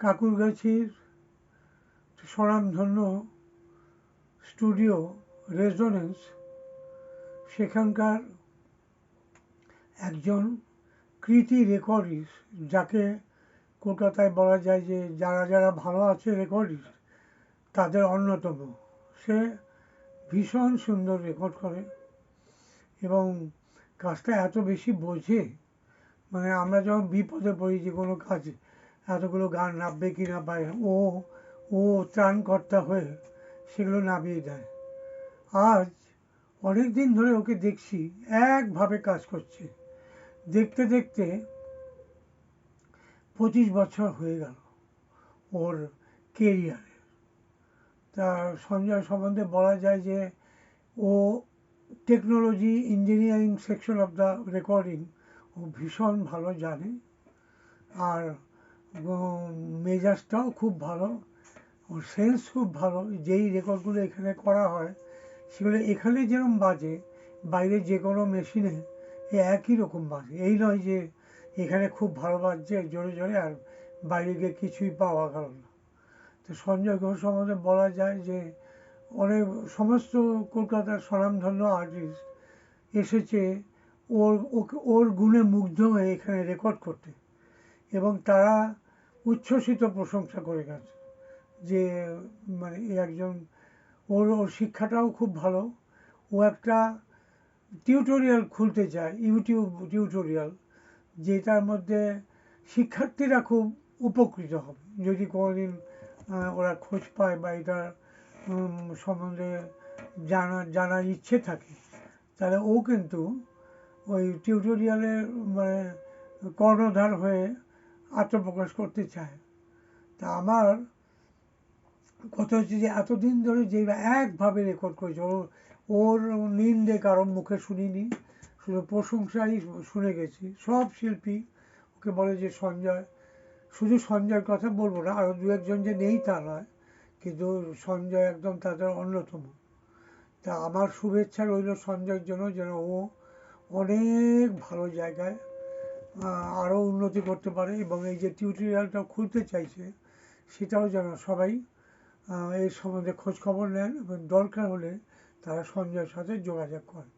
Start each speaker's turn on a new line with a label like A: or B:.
A: কাকুরগাছির স্বনামধন্য studio resonance, সেখানকার একজন কৃতি রেকর্ডিস্ট, যাকে কলকাতায় বলা যায় যে যারা যারা ভালো আছে রেকর্ডিস্ট তাদের অন্যতম। সে ভীষণ সুন্দর রেকর্ড করে এবং কাজটা এত বেশি বোঝে, মানে আমরা যখন বিপদে পড়ি যে কোনো কাজে এতগুলো গান নাববে কি না পায়, ও ত্রাণকর্তা হয়ে সেগুলো নামিয়ে দেয়। আজ অনেক দিন ধরে ওকে দেখছি একভাবে কাজ করছে, দেখতে দেখতে 25 বছর হয়ে গেল ওর কেরিয়ারে। তা সঞ্জয় সম্বন্ধে বলা যায় যে ও technology engineering section of the recording ও ভীষণ ভালো জানে, আর মেজাজটাও খুব ভালো, ওর সেন্স খুব ভালো। যেই রেকর্ডগুলো এখানে করা হয় সেগুলো এখানে যেরকম বাজে বাইরে যে কোনো মেশিনে একই রকম বাজে। এই নয় যে এখানে খুব ভালো বাজছে জোরে জোরে আর বাইরে গিয়ে কিছুই পাওয়া গেল না। তো সঞ্জয় ঘোষ সম্বন্ধে বলা যায় যে অনেক সমস্ত কলকাতার স্বনামধন্য আর্টিস্ট এসেছে ওর গুণে মুগ্ধ হয়ে এখানে রেকর্ড করতে, এবং তারা উচ্ছ্বসিত প্রশংসা করে গেছে যে মানে একজন ওর শিক্ষাটাও খুব ভালো। ও একটা টিউটোরিয়াল খুলতে চায়, ইউটিউব টিউটোরিয়াল, যেটার মধ্যে শিক্ষার্থীরা খুব উপকৃত হবে যদি কোনোদিন ওরা খোঁজ পায় বা এটার সম্বন্ধে জানার ইচ্ছে থাকে, তাহলে ও কিন্তু ওই টিউটোরিয়ালের মানে কর্ণধার হয়ে আত্মপ্রকাশ করতে চায়। তা আমার কথা হচ্ছে যে এতদিন ধরে যে একভাবে রেকর্ড করেছে, ওর নিন্দে কারোর মুখে শুনিনি, শুধু প্রশংসাই শুনে গেছি। সব শিল্পী ওকে বলে যে সঞ্জয়, শুধু সঞ্জয়ের কথা বলবো না, আরও দু একজন যে নেই তা নয়, কিন্তু সঞ্জয় একদম তাদের অন্যতম। তা আমার শুভেচ্ছা রইল সঞ্জয়ের জন্য, যেন ও অনেক ভালো জায়গায় আরও উন্নতি করতে পারে, এবং এই যে টিউটোরিয়ালটা খুলতে চাইছে সেটাও যেন সবাই এই সম্বন্ধে খোঁজ খবর নেন এবং দরকার হলে তারা সঞ্জয়ের সাথে যোগাযোগ করে।